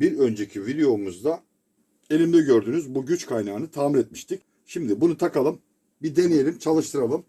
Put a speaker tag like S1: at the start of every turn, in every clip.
S1: Bir önceki videomuzda elimde gördüğünüz bu güç kaynağını tamir etmiştik. Şimdi bunu takalım, bir deneyelim, çalıştıralım.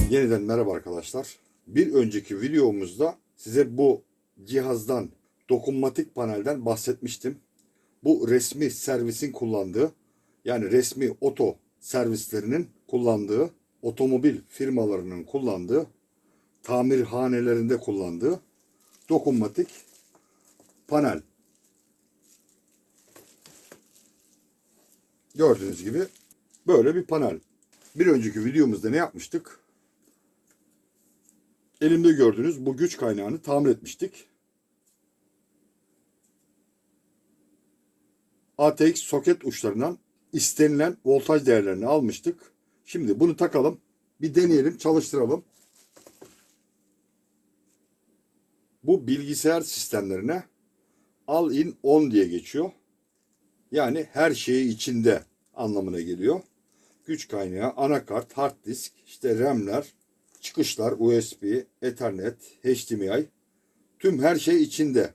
S1: Yeniden merhaba arkadaşlar. Bir önceki videomuzda size bu cihazdan, dokunmatik panelden bahsetmiştim. Bu resmi servisin kullandığı, yani resmi oto servislerinin kullandığı, otomobil firmalarının kullandığı, tamirhanelerinde kullandığı dokunmatik panel. Gördüğünüz gibi böyle bir panel. Bir önceki videomuzda ne yapmıştık? Elimde gördüğünüz bu güç kaynağını tamir etmiştik. ATX soket uçlarından istenilen voltaj değerlerini almıştık. Şimdi bunu takalım, bir deneyelim, çalıştıralım. Bu bilgisayar sistemlerine all-in-on diye geçiyor. Yani her şeyi içinde anlamına geliyor. Güç kaynağı, anakart, hard disk, işte RAM'ler, çıkışlar, USB, Ethernet, HDMI, tüm her şey içinde.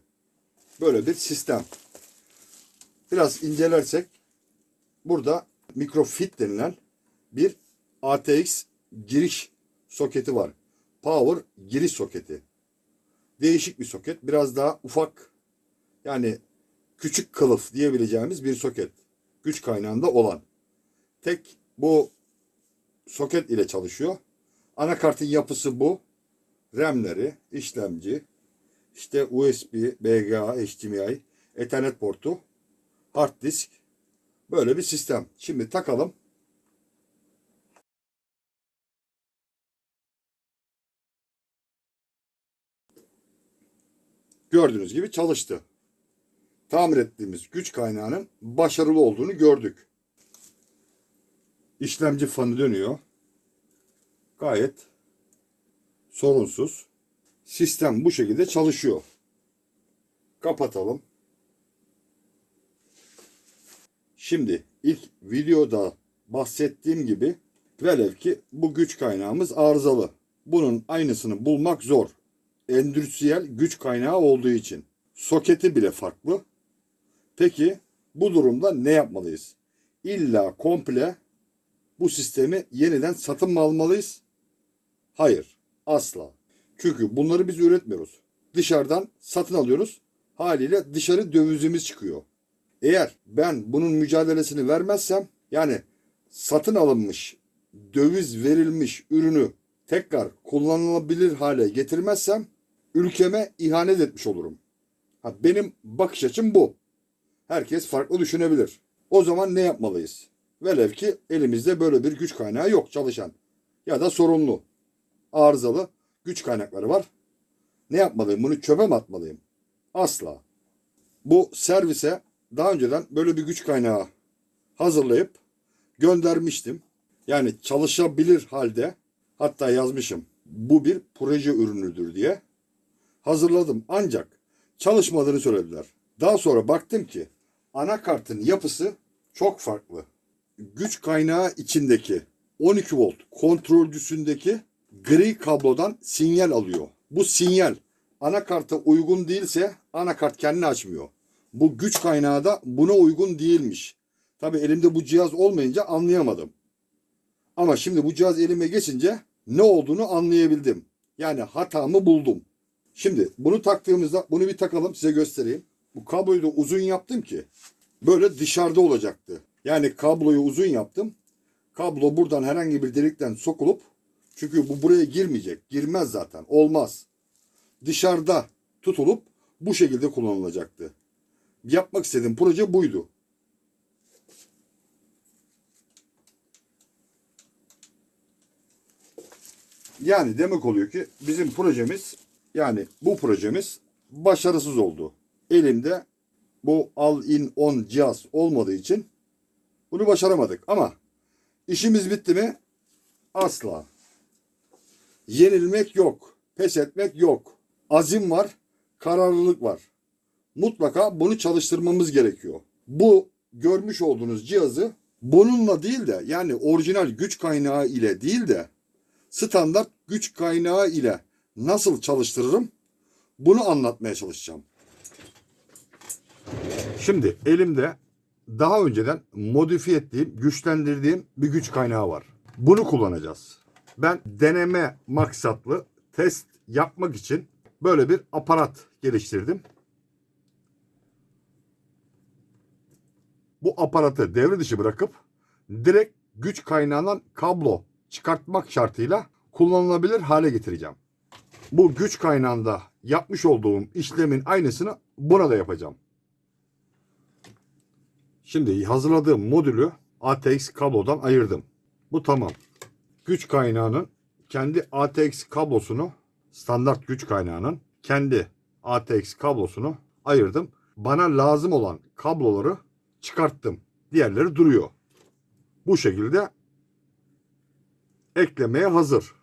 S1: Böyle bir sistem. Biraz incelersek burada mikrofit denilen bir ATX giriş soketi var. Power giriş soketi. Değişik bir soket. Biraz daha ufak, yani küçük kılıf diyebileceğimiz bir soket. Güç kaynağında olan. Tek bu soket ile çalışıyor. Anakartın yapısı bu. RAM'leri, işlemci, işte USB, BGA, HDMI, Ethernet portu, hard disk. Böyle bir sistem. Şimdi takalım. Gördüğünüz gibi çalıştı. Tamir ettiğimiz güç kaynağının başarılı olduğunu gördük. İşlemci fanı dönüyor. Gayet sorunsuz. Sistem bu şekilde çalışıyor. Kapatalım. Şimdi ilk videoda bahsettiğim gibi velev ki bu güç kaynağımız arızalı. Bunun aynısını bulmak zor. Endüstriyel güç kaynağı olduğu için. Soketi bile farklı. Peki bu durumda ne yapmalıyız? İlla komple bu sistemi yeniden satın mı almalıyız? Hayır, asla. Çünkü bunları biz üretmiyoruz. Dışarıdan satın alıyoruz. Haliyle dışarı dövizimiz çıkıyor. Eğer ben bunun mücadelesini vermezsem, yani satın alınmış, döviz verilmiş ürünü tekrar kullanılabilir hale getirmezsem ülkeme ihanet etmiş olurum. Benim bakış açım bu. Herkes farklı düşünebilir. O zaman ne yapmalıyız? Velev ki elimizde böyle bir güç kaynağı yok çalışan ya da sorunlu, arızalı güç kaynakları var. Ne yapmalıyım? Bunu çöpe mi atmalıyım? Asla. Bu servise daha önceden böyle bir güç kaynağı hazırlayıp göndermiştim. Yani çalışabilir halde, hatta yazmışım bu bir proje ürünüdür diye hazırladım. Ancak çalışmadığını söylediler. Daha sonra baktım ki anakartın yapısı çok farklı. Güç kaynağı içindeki 12 volt kontrolcüsündeki gri kablodan sinyal alıyor. Bu sinyal anakarta uygun değilse anakart kendini açmıyor. Bu güç kaynağı da buna uygun değilmiş. Tabii elimde bu cihaz olmayınca anlayamadım. Ama şimdi bu cihaz elime geçince ne olduğunu anlayabildim. Yani hatamı buldum. Şimdi bunu taktığımızda, bunu bir takalım, size göstereyim. Bu kabloyu da uzun yaptım ki böyle dışarıda olacaktı. Yani kabloyu uzun yaptım. Kablo buradan herhangi bir delikten sokulup, çünkü bu buraya girmeyecek. Girmez zaten. Olmaz. Dışarıda tutulup bu şekilde kullanılacaktı. Yapmak istediğim proje buydu. Yani demek oluyor ki bizim projemiz, yani bu projemiz başarısız oldu. Elimde bu all-in-on cihaz olmadığı için Bunu başaramadık ama işimiz bitti mi? Asla. Yenilmek yok. Pes etmek yok. Azim var, kararlılık var. Mutlaka bunu çalıştırmamız gerekiyor. Bu görmüş olduğunuz cihazı bununla değil de, yani orijinal güç kaynağı ile değil de standart güç kaynağı ile nasıl çalıştırırım? Bunu anlatmaya çalışacağım. Şimdi elimde daha önceden modifiye ettiğim, güçlendirdiğim bir güç kaynağı var. Bunu kullanacağız. Ben deneme maksatlı test yapmak için böyle bir aparat geliştirdim. Bu aparatı devre dışı bırakıp direkt güç kaynağından kablo çıkartmak şartıyla kullanılabilir hale getireceğim. Bu güç kaynağında yapmış olduğum işlemin aynısını buna da yapacağım. Şimdi hazırladığım modülü ATX kablodan ayırdım. Bu tamam. Güç kaynağının kendi ATX kablosunu, standart güç kaynağının kendi ATX kablosunu ayırdım. Bana lazım olan kabloları çıkarttım. Diğerleri duruyor. Bu şekilde eklemeye hazır.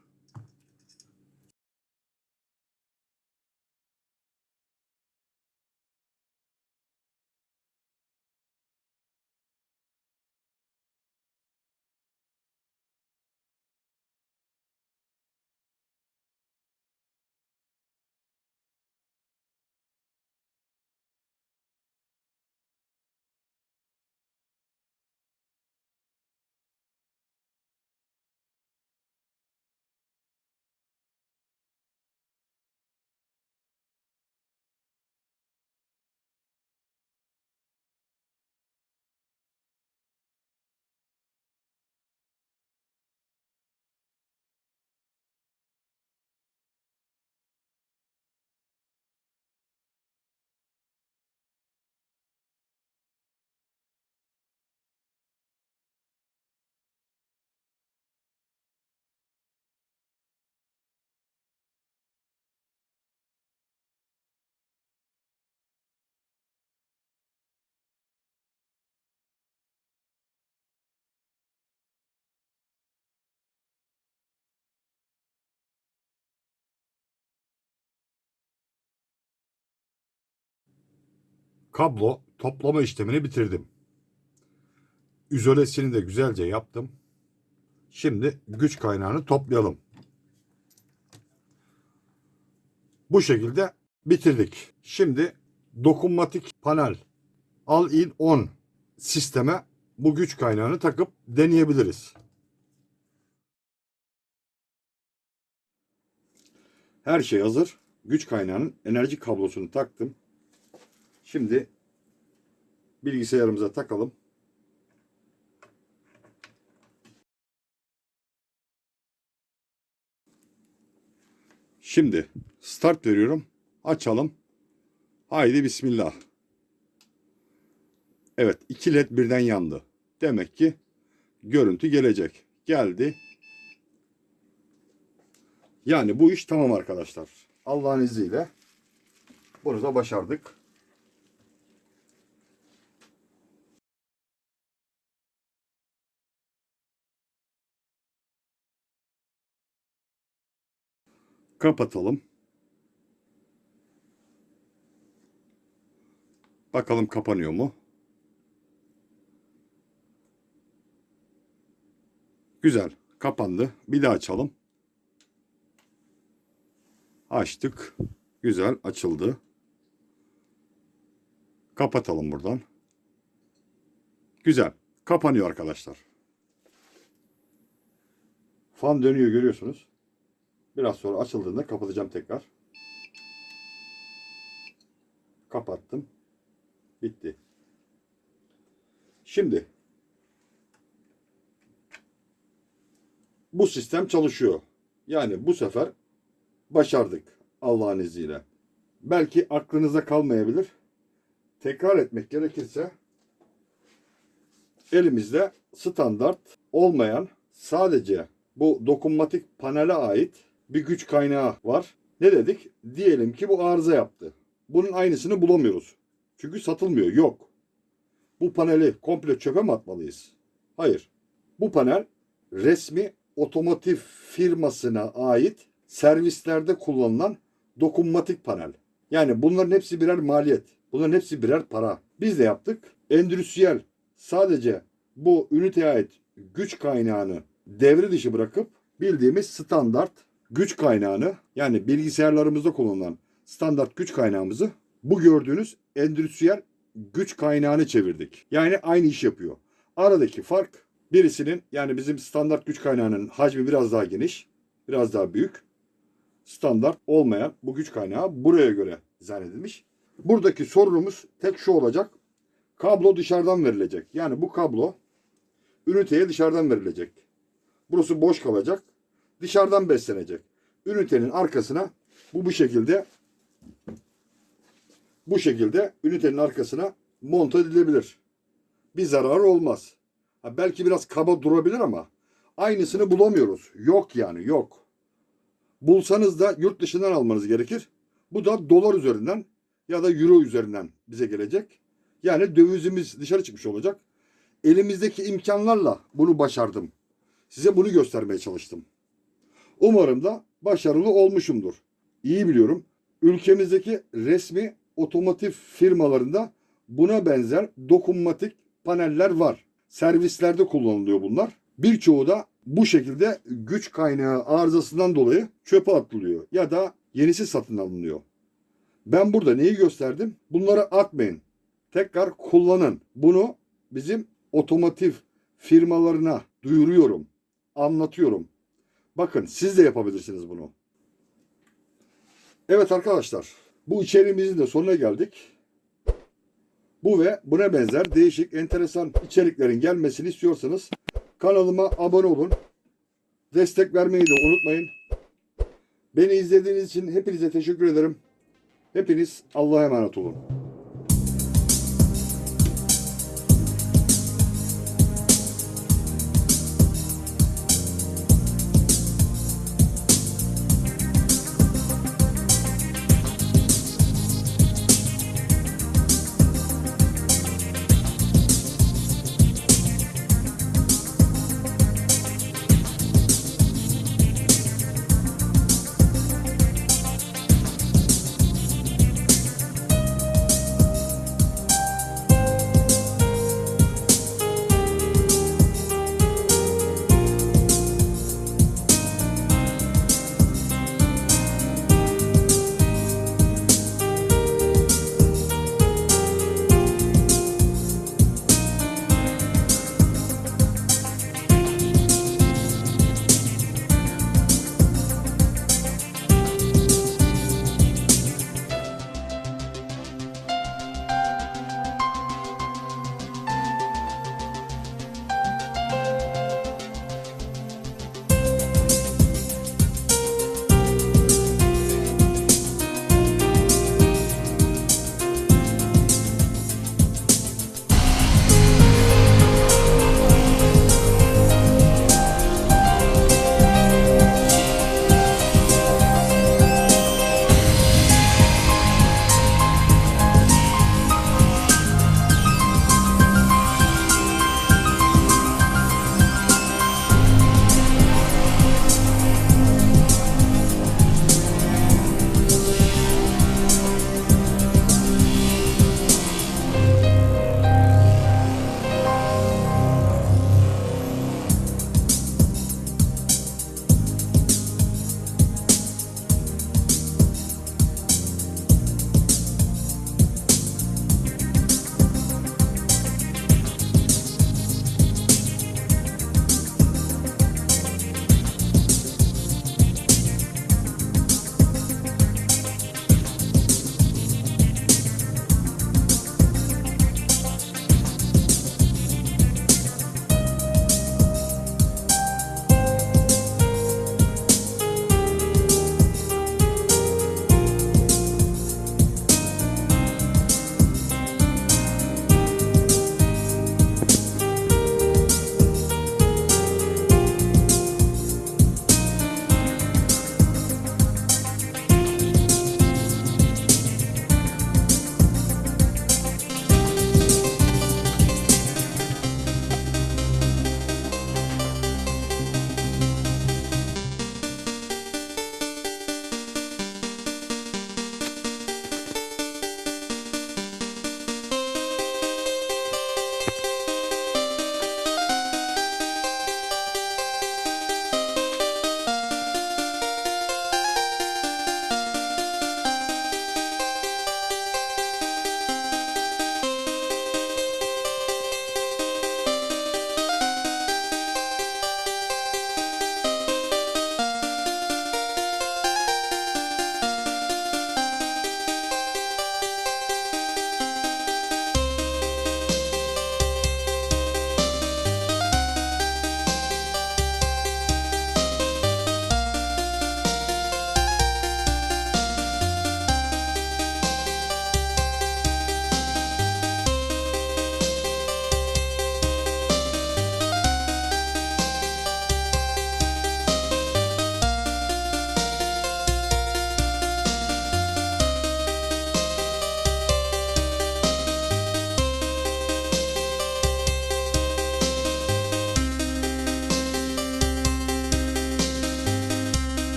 S1: Kablo toplama işlemini bitirdim. İzolesini de güzelce yaptım. Şimdi güç kaynağını toplayalım. Bu şekilde bitirdik. Şimdi dokunmatik panel all-in-on sisteme bu güç kaynağını takıp deneyebiliriz. Her şey hazır. Güç kaynağının enerji kablosunu taktım. Şimdi bilgisayarımıza takalım. Şimdi start veriyorum. Açalım. Haydi bismillah. Evet, 2 led birden yandı. Demek ki görüntü gelecek. Geldi. Yani bu iş tamam arkadaşlar. Allah'ın izniyle bunu da başardık. Kapatalım. Bakalım kapanıyor mu? Güzel. Kapandı. Bir daha açalım. Açtık. Güzel açıldı. Kapatalım buradan. Güzel. Kapanıyor arkadaşlar. Fan dönüyor görüyorsunuz. Biraz sonra açıldığında kapatacağım tekrar. Kapattım. Bitti. Şimdi bu sistem çalışıyor. Yani bu sefer başardık Allah'ın izniyle. Belki aklınıza kalmayabilir. Tekrar etmek gerekirse elimizde standart olmayan, sadece bu dokunmatik panele ait bir güç kaynağı var. Ne dedik? Diyelim ki bu arıza yaptı. Bunun aynısını bulamıyoruz. Çünkü satılmıyor. Yok. Bu paneli komple çöpe mi atmalıyız? Hayır. Bu panel resmi otomotiv firmasına ait servislerde kullanılan dokunmatik panel. Yani bunların hepsi birer maliyet. Bunların hepsi birer para. Biz de yaptık. Endüstriyel sadece bu üniteye ait güç kaynağını devre dışı bırakıp bildiğimiz standart güç kaynağını, yani bilgisayarlarımızda kullanılan standart güç kaynağımızı bu gördüğünüz endüstriyel güç kaynağını çevirdik. Yani aynı iş yapıyor. Aradaki fark, birisinin, yani bizim standart güç kaynağının hacmi biraz daha geniş, biraz daha büyük. Standart olmayan bu güç kaynağı buraya göre dizayn edilmiş. Buradaki sorunumuz tek şu olacak. Kablo dışarıdan verilecek. Yani bu kablo üniteye dışarıdan verilecek. Burası boş kalacak. Dışarıdan beslenecek. Ünitenin arkasına bu şekilde ünitenin arkasına monte edilebilir. Bir zararı olmaz. Belki biraz kaba durabilir ama aynısını bulamıyoruz. Yok yani, yok. Bulsanız da yurt dışından almanız gerekir. Bu da dolar üzerinden ya da euro üzerinden bize gelecek. Yani dövizimiz dışarı çıkmış olacak. Elimizdeki imkanlarla bunu başardım. Size bunu göstermeye çalıştım. Umarım da başarılı olmuşumdur. İyi biliyorum. Ülkemizdeki resmi otomotiv firmalarında buna benzer dokunmatik paneller var. Servislerde kullanılıyor bunlar. Birçoğu da bu şekilde güç kaynağı arızasından dolayı çöpe atılıyor ya da yenisi satın alınıyor. Ben burada neyi gösterdim? Bunları atmayın. Tekrar kullanın. Bunu bizim otomotiv firmalarına duyuruyorum, anlatıyorum. Bakın, siz de yapabilirsiniz bunu. Evet arkadaşlar, bu içeriğimizin de sonuna geldik. Bu ve buna benzer değişik, enteresan içeriklerin gelmesini istiyorsanız kanalıma abone olun. Destek vermeyi de unutmayın. Beni izlediğiniz için hepinize teşekkür ederim. Hepiniz Allah'a emanet olun.